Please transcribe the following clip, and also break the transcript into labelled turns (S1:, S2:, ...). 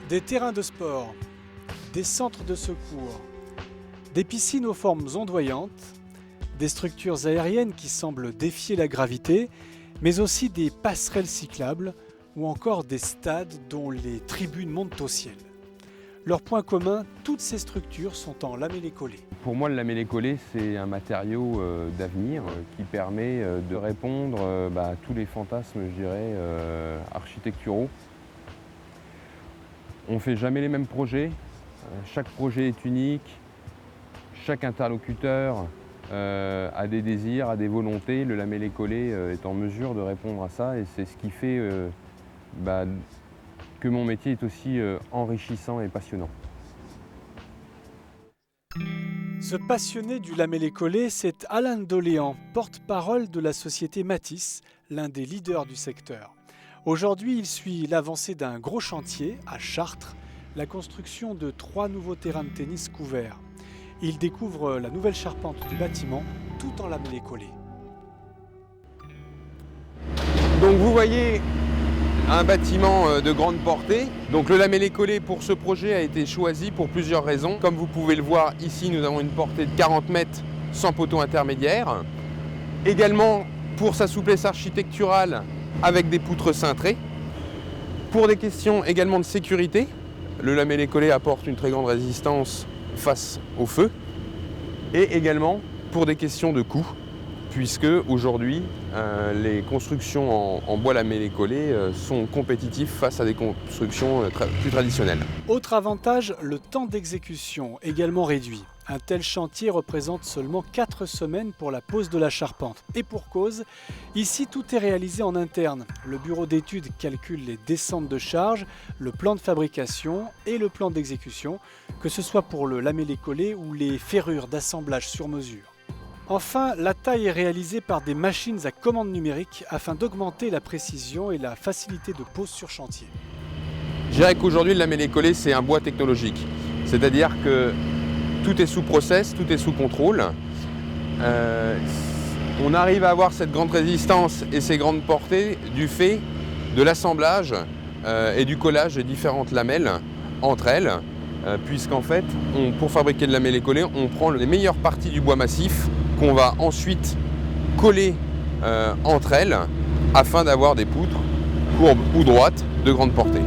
S1: Des terrains de sport, des centres de secours, des piscines aux formes ondoyantes, des structures aériennes qui semblent défier la gravité, mais aussi des passerelles cyclables ou encore des stades dont les tribunes montent au ciel. Leur point commun, toutes ces structures sont en lamellé-collé.
S2: Pour moi, le lamellé-collé, c'est un matériau d'avenir qui permet de répondre à tous les fantasmes, je dirais, architecturaux. On ne fait jamais les mêmes projets, chaque projet est unique, chaque interlocuteur a des désirs, a des volontés. Le lamellé-collé est en mesure de répondre à ça et c'est ce qui fait que mon métier est aussi enrichissant et passionnant.
S1: Ce passionné du lamellé-collé, c'est Alain Doléan, porte-parole de la société Matisse, l'un des leaders du secteur. Aujourd'hui, il suit l'avancée d'un gros chantier à Chartres, la construction de 3 nouveaux terrains de tennis couverts. Il découvre la nouvelle charpente du bâtiment, tout en lamellé-collé.
S2: Donc vous voyez un bâtiment de grande portée. Donc le lamellé-collé pour ce projet a été choisi pour plusieurs raisons. Comme vous pouvez le voir ici, nous avons une portée de 40 mètres sans poteau intermédiaire. Également pour sa souplesse architecturale avec des poutres cintrées. Pour des questions également de sécurité, le lamellé-collé apporte une très grande résistance face au feu. Et également pour des questions de coût, puisque aujourd'hui les constructions en bois lamellé-collé sont compétitives face à des constructions plus traditionnelles.
S1: Autre avantage, le temps d'exécution également réduit. Un tel chantier représente seulement 4 semaines pour la pose de la charpente. Et pour cause, ici tout est réalisé en interne. Le bureau d'études calcule les descentes de charge, le plan de fabrication et le plan d'exécution, que ce soit pour le lamellé-collé ou les ferrures d'assemblage sur mesure. Enfin, la taille est réalisée par des machines à commande numérique afin d'augmenter la précision et la facilité de pose sur chantier.
S2: Je dirais qu'aujourd'hui, le lamellé-collé, c'est un bois technologique. C'est-à-dire que tout est sous process, tout est sous contrôle. On arrive à avoir cette grande résistance et ces grandes portées du fait de l'assemblage et du collage des différentes lamelles entre elles, puisqu'en fait, pour fabriquer le lamellé-collé, on prend les meilleures parties du bois massif qu'on va ensuite coller entre elles afin d'avoir des poutres courbes ou droites de grande portée.